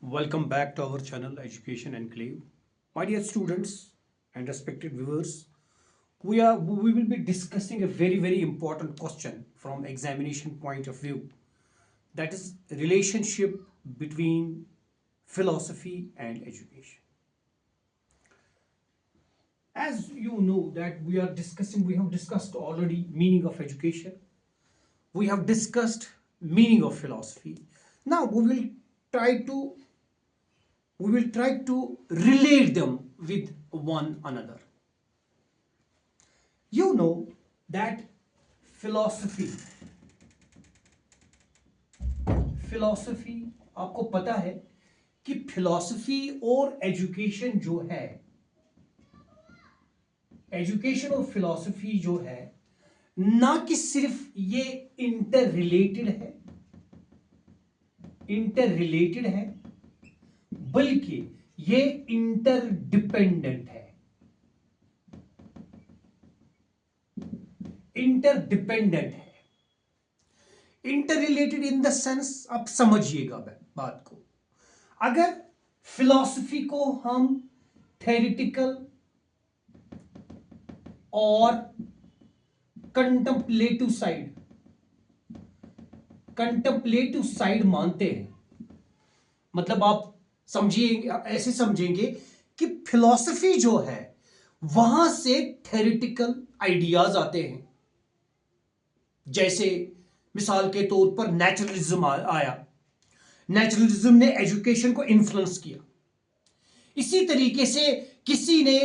Welcome back to our channel Education Enclave. My dear students and respected viewers, we will be discussing a very important question from examination point of view, that is relationship between philosophy and education. As you know that we have discussed already meaning of education. We have discussed meaning of philosophy. Now try to we will try to relate them with one another. You know that philosophy philosophy आपको पता है कि philosophy और education जो है, education और philosophy जो है ना कि सिर्फ ये इंटररिलेटेड है बल्कि ये इंटरडिपेंडेंट है। इंटररिलेटेड इन द सेंस, आप समझिएगा बात को। अगर फिलॉसफी को हम थ्योरेटिकल और कंटेम्पलेटिव साइड मानते हैं, मतलब आप समझिए, ऐसे समझेंगे कि फिलॉसफी जो है वहां से थ्योरेटिकल आइडियाज आते हैं। जैसे मिसाल के तौर पर नेचुरलिज्म आया, नेचुरलिज्म ने एजुकेशन को इन्फ्लुएंस किया। इसी तरीके से किसी ने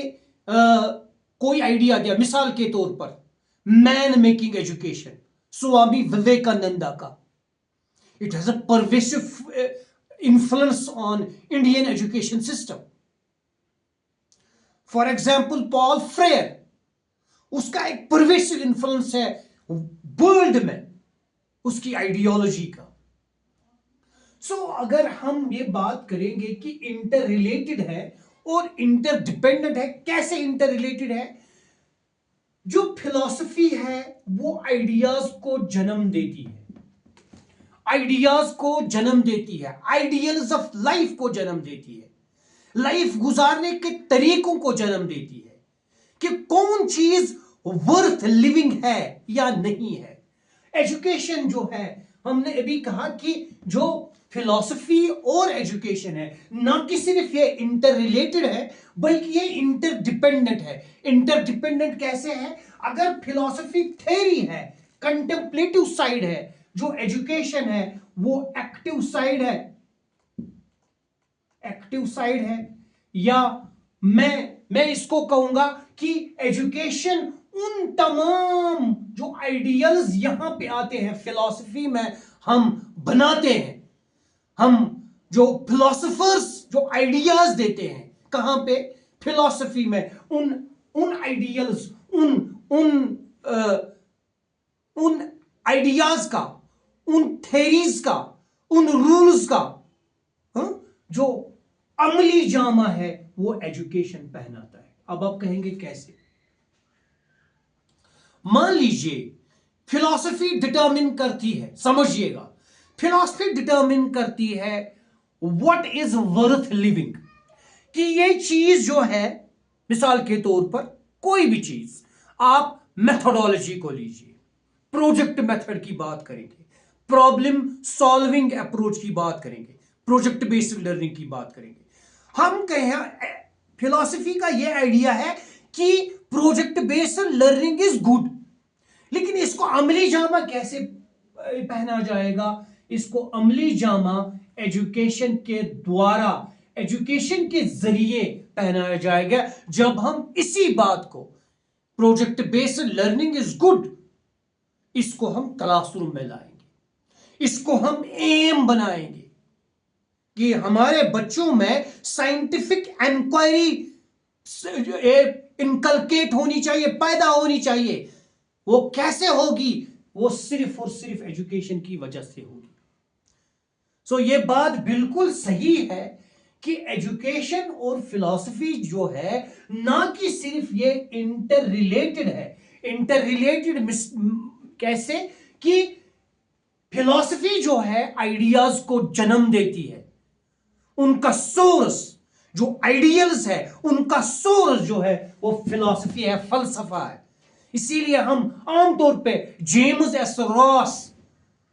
कोई आइडिया दिया, मिसाल के तौर पर मैन मेकिंग एजुकेशन, स्वामी विवेकानंदा का। It has a pervasive influence on Indian education system. For example, Paul Freire, उसका एक pervasive influence है वर्ल्ड में उसकी आइडियोलॉजी का। अगर हम ये बात करेंगे कि इंटररिलेटेड है और इंटरडिपेंडेंट है, कैसे इंटररिलेटेड है? जो फिलॉसफी है वो आइडियाज को जन्म देती है, आइडियाज को जन्म देती है, आइडियल्स ऑफ लाइफ को जन्म देती है, लाइफ गुजारने के तरीकों को जन्म देती है कि कौन चीज वर्थ लिविंग है या नहीं है। एजुकेशन जो है, हमने अभी कहा कि जो फिलॉसफी और एजुकेशन है ना कि सिर्फ ये इंटररिलेटेड है बल्कि ये इंटरडिपेंडेंट है। इंटरडिपेंडेंट कैसे है? अगर फिलॉसफी थ्योरी है, कंटेम्पलेटिव साइड है, जो एजुकेशन है वो एक्टिव साइड है, या मैं इसको कहूंगा कि एजुकेशन उन तमाम जो आइडियल्स यहां पे आते हैं फिलॉसफी में हम बनाते हैं। हम जो फिलोसोफर्स जो आइडियाज देते हैं कहां पे? फिलॉसफी में। उन आइडियल्स, उन आइडियाज का, उन थेरीज का, उन रूल्स का जो अमली जामा है वो एजुकेशन पहनाता है। अब आप कहेंगे कैसे? मान लीजिए फिलॉसफी डिटरमिन करती है, समझिएगा, फिलॉसफी डिटरमिन करती है व्हाट इज वर्थ लिविंग, कि ये चीज जो है, मिसाल के तौर पर कोई भी चीज, आप मेथोडोलॉजी को लीजिए, प्रोजेक्ट मेथड की बात करेंगे, प्रॉब्लम सॉल्विंग अप्रोच की बात करेंगे, प्रोजेक्ट बेस्ड लर्निंग की बात करेंगे। हम कहें फिलॉसफी का यह आइडिया है कि project based learning is good, लेकिन इसको अमली जामा कैसे पहना जाएगा? इसको अमली जामा एजुकेशन के द्वारा, एजुकेशन के जरिए पहनाया जाएगा। जब हम इसी बात को, project based learning is good, इसको हम क्लासरूम में लाएंगे, इसको हम एम बनाएंगे कि हमारे बच्चों में साइंटिफिक इंक्वायरी इनकलकेट होनी चाहिए, पैदा होनी चाहिए। वो कैसे होगी? वो सिर्फ और सिर्फ एजुकेशन की वजह से होगी। ये बात बिल्कुल सही है कि एजुकेशन और फिलॉसफी जो है ना कि सिर्फ ये इंटररिलेटेड है। इंटररिलेटेड कैसे? कि फिलॉसफी जो है आइडियाज को जन्म देती है, उनका सोर्स जो आइडियल्स है, उनका सोर्स जो है वो फिलॉसफी है, फलसफा है। इसीलिए हम आमतौर पे जेम्स एस रॉस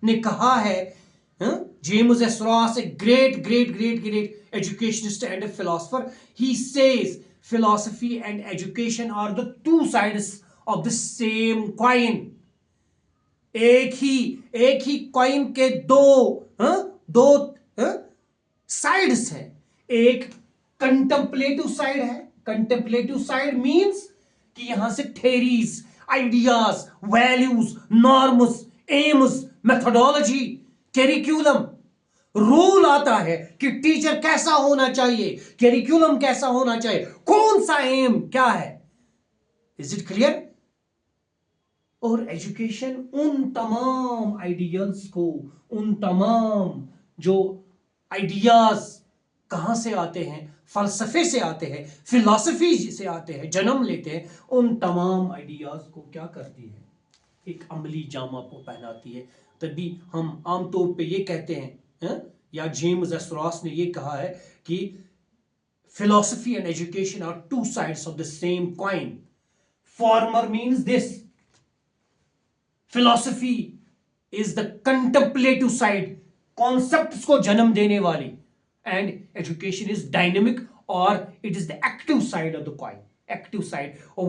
ने कहा है, James S Ross, a great great great great educationist and a philosopher, he says philosophy and education are the two sides of the same coin. एक ही कॉइन के दो साइड्स हैं। एक कंटेम्पलेटिव साइड है। कंटेम्पलेटिव साइड मींस कि यहां से theories, ideas, values, norms, aims, methodology, curriculum, rule आता है कि टीचर कैसा होना चाहिए, करिकुलम कैसा होना चाहिए, कौन सा एम क्या है। Is it clear? और एजुकेशन उन तमाम आइडियल्स को, उन तमाम जो आइडियाज कहां से आते हैं, फलसफे से आते हैं, फिलॉसफी से आते हैं, जन्म लेते हैं, उन तमाम आइडियाज को क्या करती है, एक अमली जामा को पहनाती है। तभी हम आमतौर पे ये कहते हैं, या जेम्स एस रॉस ने ये कहा है कि philosophy and education are two sides of the same coin. Former means this, philosophy is the contemplative side, concepts को जन्म देने वाली, एंड एजुकेशन इज डायनेमिक और it is the active side of the coin. Active side, और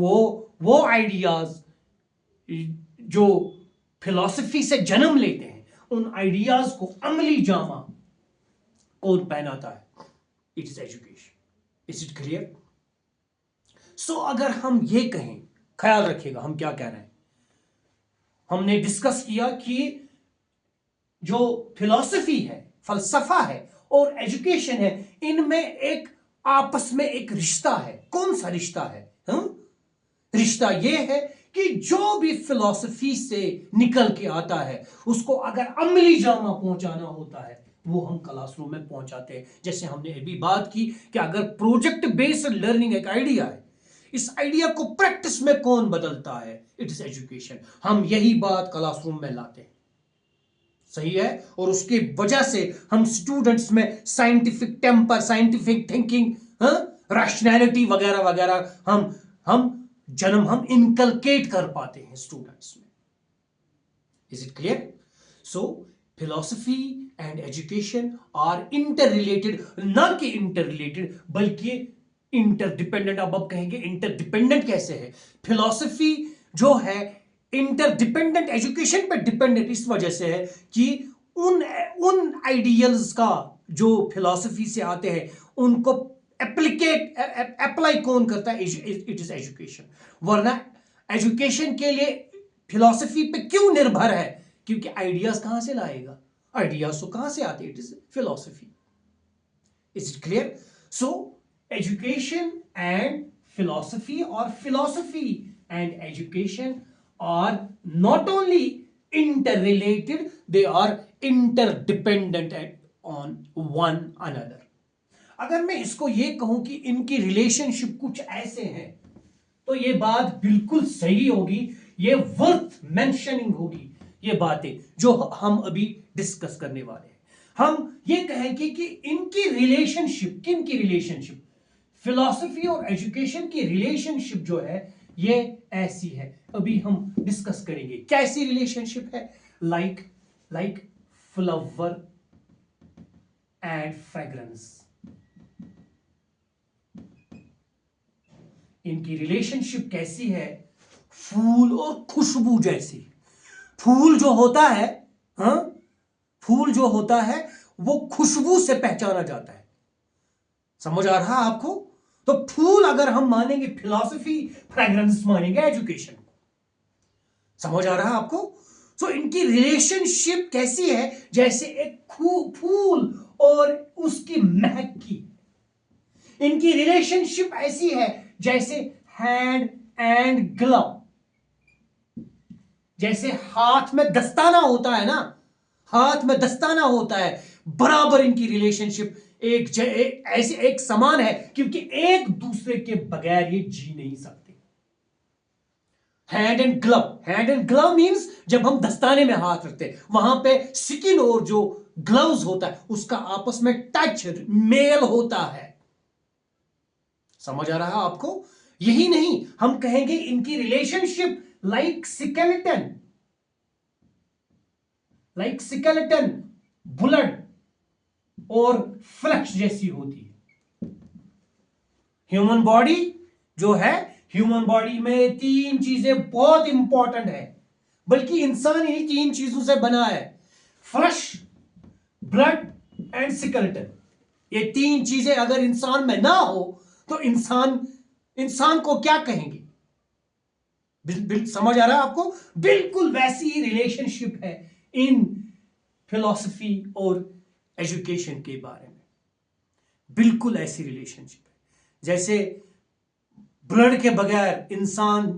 वो ideas जो philosophy से जन्म लेते हैं, उन आइडियाज को अमली जामा कौन पहनाता है? It is education. Is it clear? So अगर हम ये कहें, ख्याल रखिएगा हम क्या कह रहे हैं। हमने डिस्कस किया कि जो फिलॉसफी है, फलसफा है और एजुकेशन है, इनमें एक आपस में एक रिश्ता है। कौन सा रिश्ता है? रिश्ता यह है कि जो भी फिलॉसफी से निकल के आता है, उसको अगर अमली जामा पहुंचाना होता है, वो हम क्लासरूम में पहुंचाते हैं। जैसे हमने अभी बात की कि अगर प्रोजेक्ट बेस्ड लर्निंग एक आइडिया है, इस आइडिया को प्रैक्टिस में कौन बदलता है? It is education. हम यही बात क्लासरूम में लाते हैं, सही है। और उसकी वजह से हम स्टूडेंट्स में scientific temper, scientific thinking, rationality वगैरह वगैरह हम इनकलकेट कर पाते हैं स्टूडेंट्स में। Is it clear? So philosophy and education are inter related, ना कि इंटर रिलेटेड बल्कि इंटरडिपेंडेंट। अब कहेंगे इंटरडिपेंडेंट कैसे है? फिलॉसफी जो है इंटरडिपेंडेंट एजुकेशन पे डिपेंडेंट इस वजह से है कि उन आइडियल्स का जो फिलॉसफी से आते हैं, उनको अप्लाई कौन करता है? It is education. वरना एजुकेशन के लिए फिलॉसफी पे क्यों निर्भर है? क्योंकि आइडियाज कहां से लाएगा? आइडियाज तो कहां से आते? It is philosophy. Is it clear? So education and philosophy और philosophy and education are not only interrelated, they are interdependent on one another. अगर मैं इसको ये कहूं कि इनकी रिलेशनशिप कुछ ऐसे हैं, तो ये बात बिल्कुल सही होगी, ये वर्थ मेंशनिंग होगी, ये बातें जो हम अभी डिस्कस करने वाले हैं। हम ये कहेंगे कि इनकी रिलेशनशिप, किनकी रिलेशनशिप? फिलॉसफी और एजुकेशन की रिलेशनशिप जो है ये ऐसी है, अभी हम डिस्कस करेंगे कैसी रिलेशनशिप है। लाइक फ्लावर एंड फ्रेग्रेंस, इनकी रिलेशनशिप कैसी है? फूल और खुशबू जैसी। फूल जो होता है, फूल जो होता है वो खुशबू से पहचाना जाता है। समझ आ रहा है आपको? तो फूल अगर हम मानेंगे फिलॉसफी, फ्रेग्रेंस मानेंगे एजुकेशन। समझ आ रहा है आपको? सो इनकी रिलेशनशिप कैसी है? जैसे एक फूल और उसकी महक की। इनकी रिलेशनशिप ऐसी है जैसे हैंड एंड ग्लव, जैसे हाथ में दस्ताना होता है ना, हाथ में दस्ताना होता है, बराबर इनकी रिलेशनशिप ऐसे एक समान है, क्योंकि एक दूसरे के बगैर ये जी नहीं सकते। Hand and glove, hand and glove means जब हम दस्ताने में हाथ रखते हैं वहां पे स्किन और जो ग्लव्स होता है उसका आपस में टच मेल होता है। समझ आ रहा है आपको? यही नहीं, हम कहेंगे इनकी रिलेशनशिप लाइक स्केलेटन ब्लड और फ्लैश जैसी होती है। ह्यूमन बॉडी जो है, ह्यूमन बॉडी में 3 चीजें बहुत इंपॉर्टेंट है, बल्कि इंसान इन्हीं 3 चीजों से बना है, फ्लैश, ब्लड एंड स्केलेटन। ये 3 चीजें अगर इंसान में ना हो तो इंसान को क्या कहेंगे? समझ आ रहा है आपको? बिल्कुल वैसी ही रिलेशनशिप है इन फिलॉसफी और एजुकेशन के बारे में, बिल्कुल ऐसी रिलेशनशिप है। जैसे ब्लड के बगैर इंसान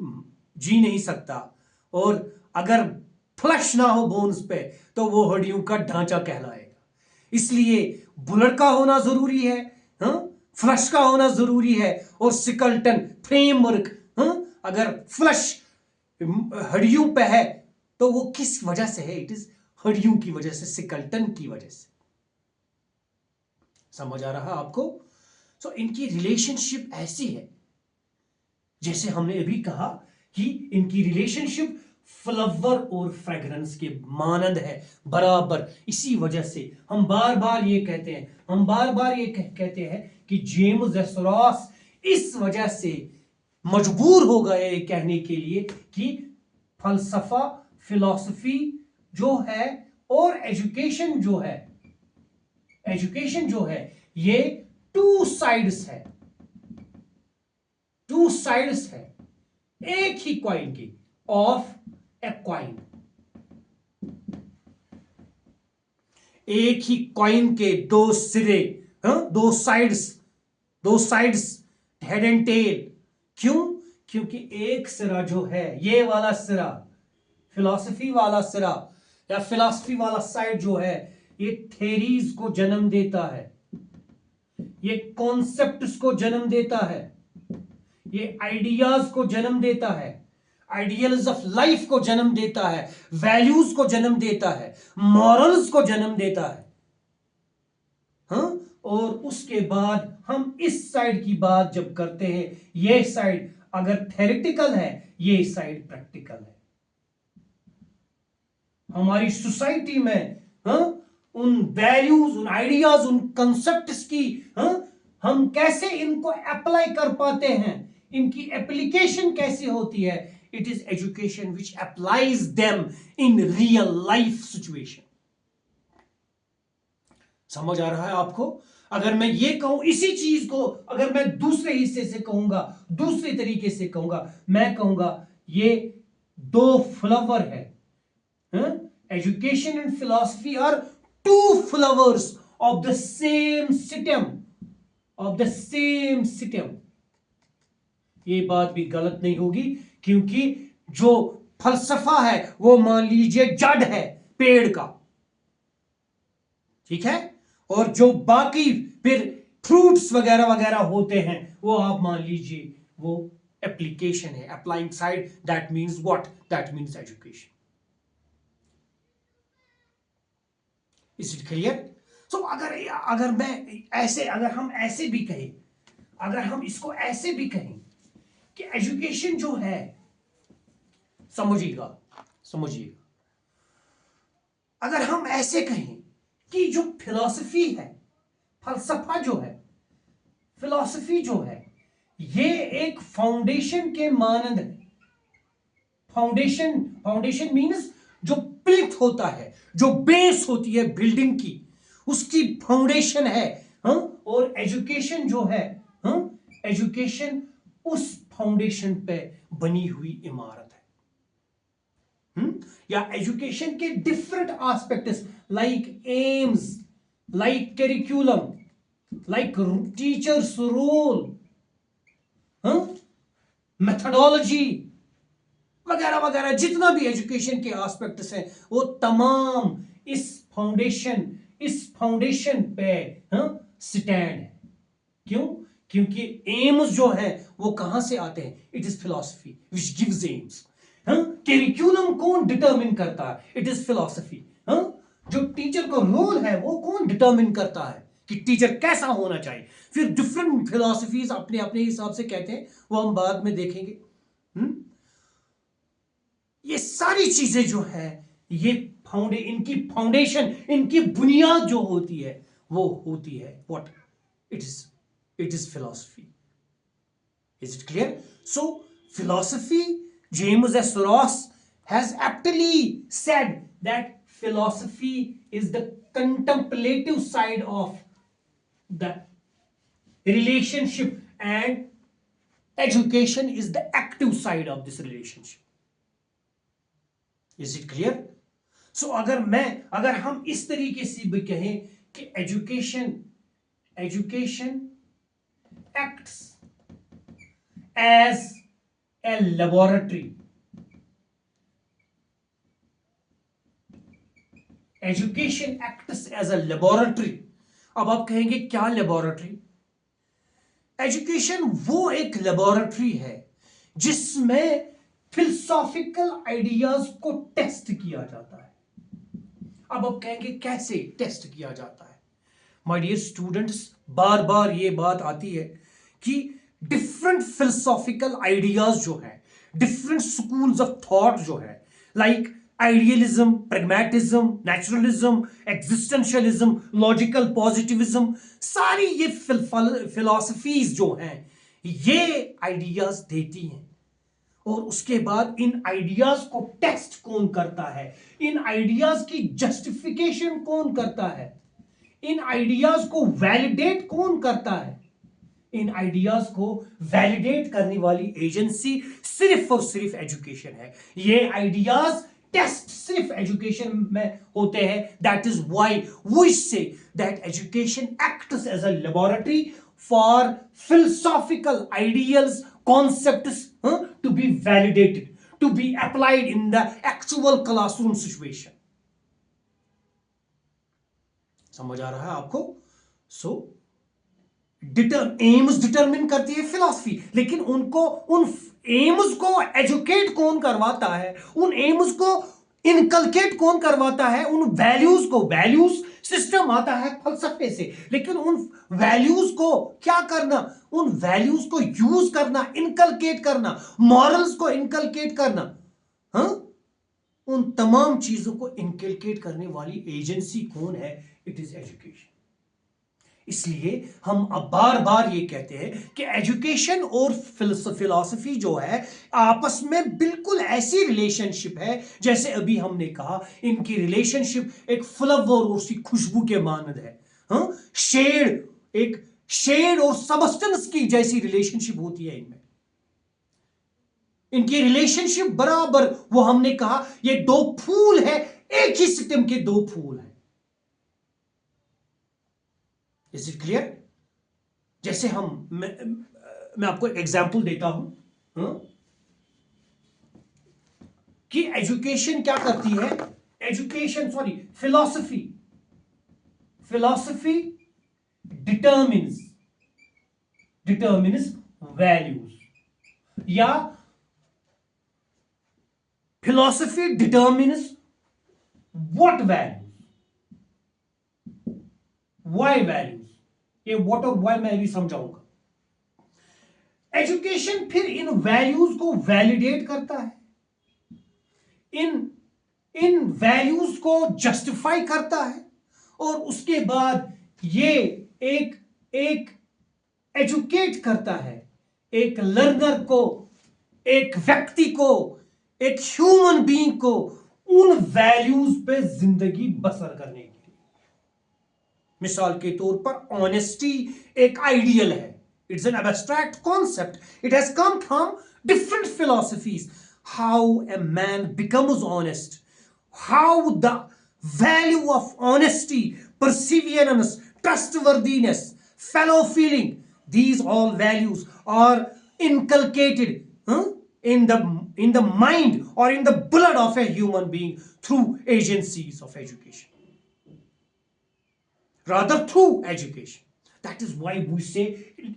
जी नहीं सकता, और अगर फ्लैश ना हो बोन्स पे तो वो हड्डियों का ढांचा कहलाएगा। इसलिए ब्लड का होना जरूरी है, फ्लैश का होना जरूरी है, और स्केलेटन फ्रेमवर्क। अगर फ्लैश हड्डियों पे है तो वो किस वजह से है? इट इज हड्डियों की वजह से, स्केलेटन की वजह से। समझ आ रहा आपको? सो इनकी रिलेशनशिप ऐसी है, जैसे हमने अभी कहा कि इनकी रिलेशनशिप फ्लावर और फ्रेग्रेंस के मानंद है, बराबर। इसी वजह से हम बार बार ये कहते हैं कि जेम्स एस रॉस इस वजह से मजबूर हो गए कहने के लिए कि फलसफा, फिलॉसफी जो है और एजुकेशन जो है ये टू साइड्स है, एक ही कॉइन की, ऑफ ए कॉइन। एक ही कॉइन के 2 सिरे, 2 साइड्स, हेड एंड टेल। क्यों? क्योंकि एक सिरा जो है, ये वाला सिरा, फिलॉसफी वाला सिरा या फिलॉसफी वाला साइड जो है, ये थेरीज को जन्म देता है, ये कॉन्सेप्ट्स को जन्म देता है, ये आइडियाज को जन्म देता है, आइडियल्स ऑफ लाइफ को जन्म देता है, वैल्यूज को जन्म देता है, मॉरल्स को जन्म देता है। और उसके बाद हम इस साइड की बात जब करते हैं, ये साइड अगर थेरेटिकल है, ये साइड प्रैक्टिकल है। हमारी सोसाइटी में उन वैल्यूज, उन आइडियाज, उन कंसेप्ट्स की हम कैसे इनको अप्लाई कर पाते हैं, इनकी एप्लीकेशन कैसे होती है? It is education which applies them in real life situation. समझ आ रहा है आपको? अगर मैं ये कहूं, इसी चीज को अगर मैं दूसरे हिस्से से कहूंगा, दूसरे तरीके से कहूंगा, मैं कहूंगा ये 2 फ्लावर है। Education and philosophy are 2 flowers of the same stem. ये बात भी गलत नहीं होगी, क्योंकि जो फलसफा है वो मान लीजिए जड़ है पेड़ का, ठीक है, और जो बाकी फिर फ्रूट्स वगैरह वगैरह होते हैं वो आप मान लीजिए वो एप्लीकेशन है, applying side. That means what? That means education. Is it clear? So अगर मैं ऐसे, अगर हम ऐसे भी कहें, अगर हम इसको ऐसे भी कहें कि एजुकेशन जो है, समझिएगा, अगर हम ऐसे कहें कि जो फिलॉसफी है, फलसफा जो है, फिलॉसफी जो है, ये एक फाउंडेशन के मानंद है। फाउंडेशन मीन्स जो प्लिथ होता है, जो बेस होती है बिल्डिंग की, उसकी फाउंडेशन है। और एजुकेशन जो है, एजुकेशन उस फाउंडेशन पे बनी हुई इमारत है। या एजुकेशन के different aspects like aims, like curriculum, like teachers role, methodology वगैरह वगैरह, जितना भी एजुकेशन के एस्पेक्ट्स हैं वो तमाम इस फाउंडेशन पे स्टैंड है। क्यों? क्योंकि एम्स जो है वो कहां से आते हैं? It is philosophy which gives AIIMS. Curriculum कौन डिटरमिन करता है? It is philosophy. जो टीचर का रोल है वो कौन डिटरमिन करता है कि टीचर कैसा होना चाहिए? फिर डिफरेंट फिलॉसफीज अपने अपने हिसाब से कहते हैं, वो हम बाद में देखेंगे। ये सारी चीजें जो है, ये इनकी फाउंडेशन, इनकी बुनियाद जो होती है वो होती है what? It is philosophy. Is it clear? So philosophy, James S. Ross has aptly said that philosophy is the contemplative side of the relationship and education is the active side of this relationship. Is it clear? So अगर हम इस तरीके से भी कहें कि education acts as a laboratory. Education acts as a laboratory. अब आप कहेंगे क्या लेबोरेटरी? एजुकेशन वो एक लेबोरेटरी है जिसमें फिलोसॉफिकल आइडियाज को टेस्ट किया जाता है। अब आप कहेंगे कैसे टेस्ट किया जाता है? माय डियर स्टूडेंट्स, बार बार ये बात आती है कि डिफरेंट फिलोसॉफिकल आइडियाज जो है, डिफरेंट स्कूल्स ऑफ थॉट जो है, like idealism, pragmatism, naturalism, existentialism, logical positivism, सारी ये फिलॉसफीज जो हैं ये आइडियाज देती हैं। और उसके बाद इन आइडियाज को टेस्ट कौन करता है? इन आइडियाज की जस्टिफिकेशन कौन करता है? इन आइडियाज को वैलिडेट कौन करता है? इन आइडियाज को वैलिडेट करने वाली एजेंसी सिर्फ और सिर्फ एजुकेशन है। ये आइडियाज टेस्ट सिर्फ एजुकेशन में होते हैं। That is why we say that education acts as a laboratory for philosophical ideals, concepts to be validated, to be applied in the actual classroom situation. समझ आ रहा है आपको? सो एम्स डिटरमिन करती है फिलॉसफी, लेकिन उन एम्स को एजुकेट कौन करवाता है? उन एम्स को इनकलकेट कौन करवाता है? उन वैल्यूज को, वैल्यूज सिस्टम आता है फलसफे से, लेकिन उन वैल्यूज को क्या करना? उन वैल्यूज को यूज करना, इनकलकेट करना, मॉरल्स को इनकलकेट करना, उन तमाम चीजों को इनकलकेट करने वाली एजेंसी कौन है? It is education. इसलिए हम अब बार बार ये कहते हैं कि एजुकेशन और फिलॉसफी जो है आपस में बिल्कुल ऐसी रिलेशनशिप है जैसे अभी हमने कहा, इनकी रिलेशनशिप एक फ्लावर और उसकी खुशबू के मानद है। एक शेड और सबस्टेंस की जैसी रिलेशनशिप होती है इनमें। इनकी रिलेशनशिप बराबर, वो हमने कहा ये दो फूल है, एक ही सिस्टम के दो फूल हैं। Is it clear? जैसे मैं आपको एक एग्जाम्पल देता हूं कि एजुकेशन क्या करती है। फिलॉसफी डिटर्मिन्स वैल्यूज, या philosophy determines what values, why values. ये व्हाट और वाई मैं भी समझाऊंगा। एजुकेशन फिर इन वैल्यूज को वैलिडेट करता है, इन वैल्यूज को जस्टिफाई करता है, और उसके बाद ये एक एजुकेट करता है एक लर्नर को, एक व्यक्ति को, एक ह्यूमन बीइंग को उन वैल्यूज पे जिंदगी बसर करने की। मिसाल के तौर पर ऑनेस्टी एक आइडियल है। It's an abstract concept. It has come from different philosophies. How a man becomes honest, how the value of honesty, perseverance, trustworthiness, fellow feeling, these all values are inculcated in the mind or in the blood of a human being through agencies of education. Rather through education. That is why we say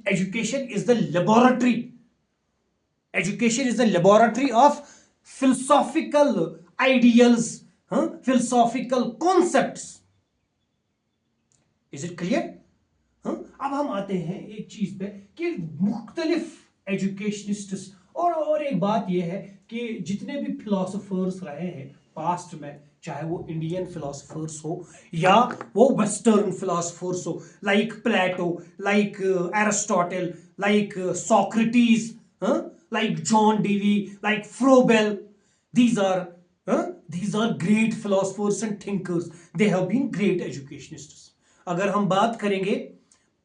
education is the laboratory. Education is the laboratory of philosophical ideals, philosophical concepts. Is it clear? अब हम आते हैं एक चीज पे कि मुख्तलिफ एजुकेशनिस्ट्स और एक बात यह है कि जितने भी फिलोसोफर्स रहे हैं पास्ट में, चाहे वो इंडियन फिलोसोफर्स हो या वो वेस्टर्न फिलोसोफर्स हो, like Plato, like Aristotle, like Socrates, like John Dewey, like Froebel, these are great philosophers and thinkers. They have been great educationists. अगर हम बात करेंगे,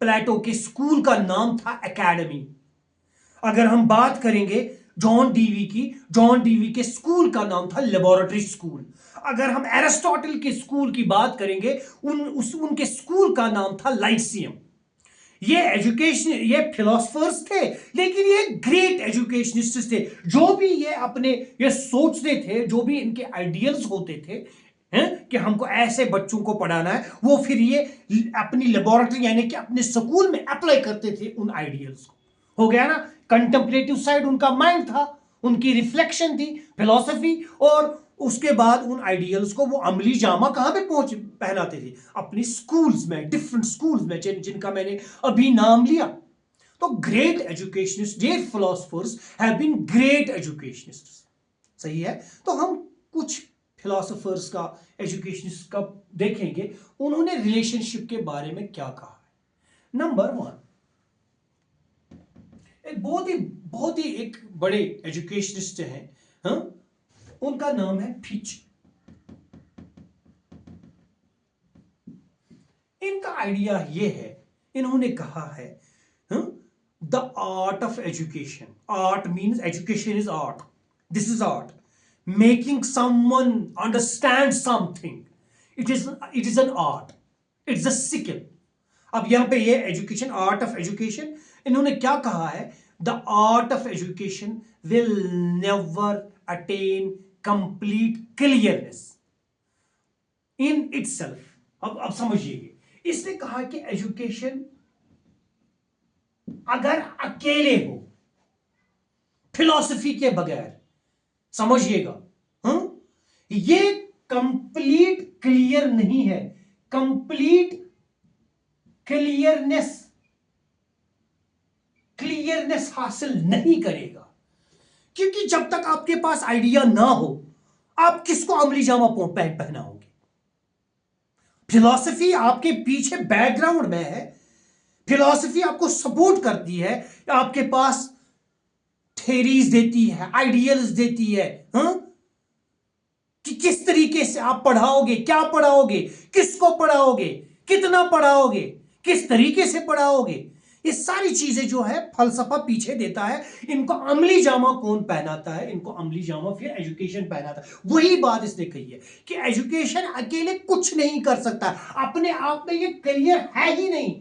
प्लेटो के स्कूल का नाम था एकेडमी. अगर हम बात करेंगे जॉन डीवी के स्कूल का नाम था लेबोरेटरी स्कूल. अगर हम एरिस्टोटल के स्कूल की बात करेंगे, उनके स्कूल का नाम था लाइसियम. ये फिलोसफर्स थे, लेकिन ये ग्रेट एजुकेशनिस्ट थे. जो भी ये सोचते थे, जो भी इनके आइडियल्स होते थे कि हमको ऐसे बच्चों को पढ़ाना है, वो फिर ये अपनी लेबोरेटरी यानी कि अपने स्कूल में अप्लाई करते थे उन आइडियल्स को. हो गया ना. कंटेम्पलेटिव साइड उनका माइंड था, उनकी रिफ्लेक्शन थी फिलॉसफी, और उसके बाद उन आइडियल्स को वो अमली जामा कहां पे पहनाते थे? अपनी स्कूल्स में, डिफरेंट स्कूल्स में, जिनका मैंने अभी नाम लिया. तो great educationist, great philosophers have been great educationists. सही है. तो हम कुछ फिलोसोफर्स का, एजुकेशनिस्ट का देखेंगे, उन्होंने रिलेशनशिप के बारे में क्या कहा है. नंबर 1, एक बहुत ही एक बड़े एजुकेशनिस्ट हैं, उनका नाम है फिच. इनका आइडिया ये है, इन्होंने कहा है the art of education. Art means education is art. This is art. Making someone understand something. It is an art. It's a skill. अब यहां पे ये एजुकेशन, आर्ट ऑफ एजुकेशन, इन्होंने क्या कहा है? The art of education will never attain complete clearness in itself. अब समझिए, इसने कहा कि एजुकेशन अगर अकेले हो, फिलॉसफी के बगैर, समझिएगा, ये कंप्लीट क्लियर नहीं है, कंप्लीट क्लियरनेस हासिल नहीं करेगा. क्योंकि जब तक आपके पास आइडिया ना हो, आप किसको अमली जामा पहनाओगे? फिलॉसफी आपके पीछे बैकग्राउंड में है, फिलॉसफी आपको सपोर्ट करती है, आपके पास थ्योरीज देती है, आइडियल्स देती है, कि किस तरीके से आप पढ़ाओगे, क्या पढ़ाओगे, किसको पढ़ाओगे, कितना पढ़ाओगे, किस तरीके से पढ़ाओगे. ये सारी चीजें जो है फलसफा पीछे देता है. इनको अमली जामा कौन पहनाता है? इनको अमली जामा फिर एजुकेशन पहनाता है. वही बात इसने कही है कि एजुकेशन अकेले कुछ नहीं कर सकता, अपने आप में ये क्लियर है ही नहीं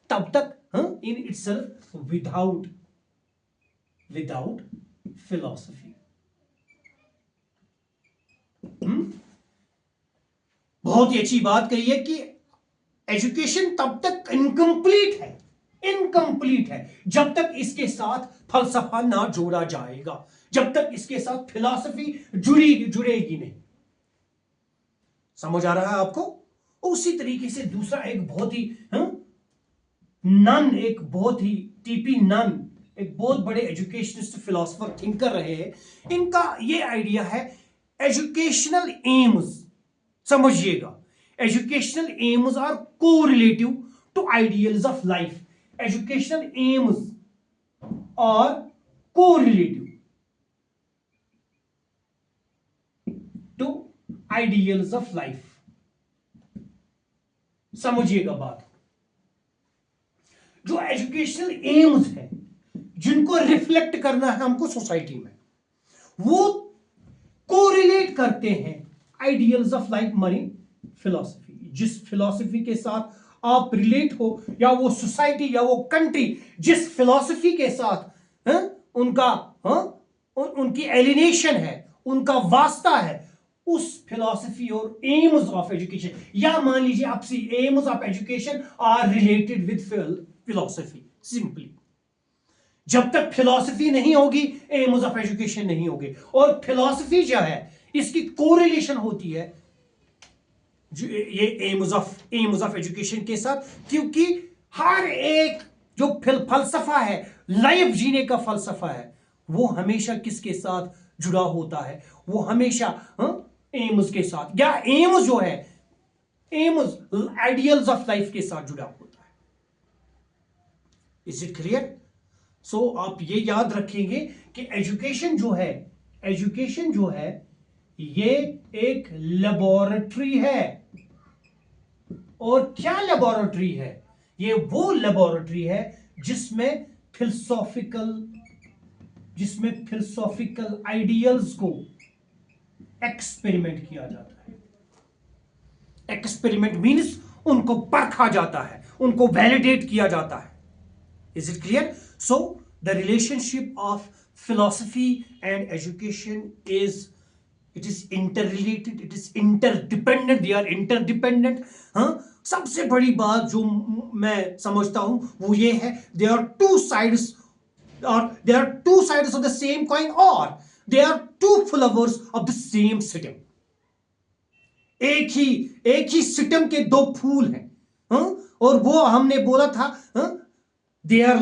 तब तक इन इटसेल्फ विदाउट फिलॉसफी. बहुत ही अच्छी बात कही है कि एजुकेशन तब तक इनकम्प्लीट है जब तक इसके साथ फलसफा ना जोड़ा जाएगा, जब तक इसके साथ फिलॉसफी जुड़ेगी नहीं. समझ आ रहा है आपको? उसी तरीके से दूसरा एक बहुत ही टीपी नन, एक बहुत बड़े एजुकेशनिस्ट, फिलोसोफर, थिंकर रहे हैं. इनका ये आइडिया है एजुकेशनल एम्स. समझिएगा, educational aims are correlative to ideals of life. Educational aims are correlative to ideals of life. समझिएगा बात. जो एजुकेशनल एम्स है, जिनको रिफ्लेक्ट करना है हमको सोसाइटी में, वो कोरिलेट करते हैं आइडियल्स ऑफ लाइफ मानी फिलॉसफी. जिस फिलॉसफी के साथ आप रिलेट हो, या वो सोसाइटी या वो कंट्री जिस फिलॉसफी के साथ उनकी एलिनेशन है, उनका वास्ता है, उस फिलॉसफी और एम्स ऑफ एजुकेशन, या मान लीजिए आपसे aims of education are related with philosophy. Simply जब तक फिलॉसफी नहीं होगी एम्स ऑफ एजुकेशन नहीं होगी। और फिलॉसफी जो है इसकी कोरिलेशन होती है ये एम्स ऑफ एजुकेशन के साथ, क्योंकि हर एक जो फलसफा है, लाइफ जीने का फलसफा है, वो हमेशा किसके साथ जुड़ा होता है, वो हमेशा एम्स के साथ, या एम्स जो है एम्स आइडियल्स ऑफ लाइफ के साथ जुड़ा होता है। Is it clear? सो आप ये याद रखेंगे कि एजुकेशन जो है ये एक लेबोरेटरी है। और क्या लेबोरेटरी है? ये वो लेबोरेटरी है जिसमें फिलोसॉफिकल आइडियल्स को एक्सपेरिमेंट किया जाता है। एक्सपेरिमेंट मीन्स उनको परखा जाता है, उनको वैलिडेट किया जाता है। Is it clear? So the relationship of philosophy and education is interrelated, it is interdependent, they are interdependent. सबसे बड़ी बात जो मैं समझता हूं वो ये है, they are two sides of the same coin, और they are two flowers of the same stem. एक ही सिटम के दो फूल हैं। और वो हमने बोला था, their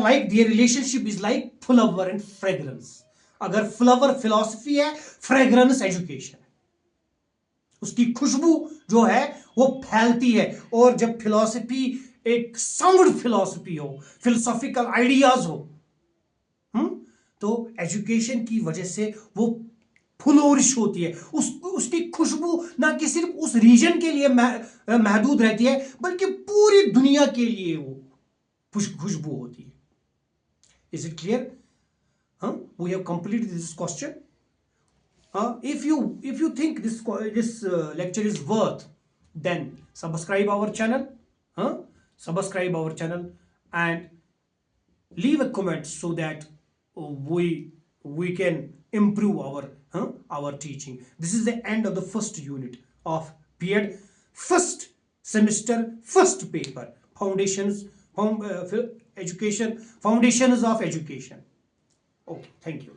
relationship is like flower and fragrance. अगर फ्लावर फिलॉसफी है, फ्रेग्रेंस एजुकेशन है। उसकी खुशबू जो है वो फैलती है। और जब फिलॉसफी एक साउंड फिलॉसफी हो, फिलोसॉफिकल आइडियाज हो, तो एजुकेशन की वजह से वो फ्लोरिश होती है। उसकी खुशबू ना कि सिर्फ उस रीजन के लिए महदूद रहती है, बल्कि पूरी दुनिया के लिए वो खुशबू होती है। Is it clear? We have completed this question. If you think this lecture is worth, then subscribe our channel. Subscribe our channel and leave a comment so that we can improve our teaching. This is the end of the first unit of B.Ed. First semester, first paper, Foundations of Education. Okay, thank you.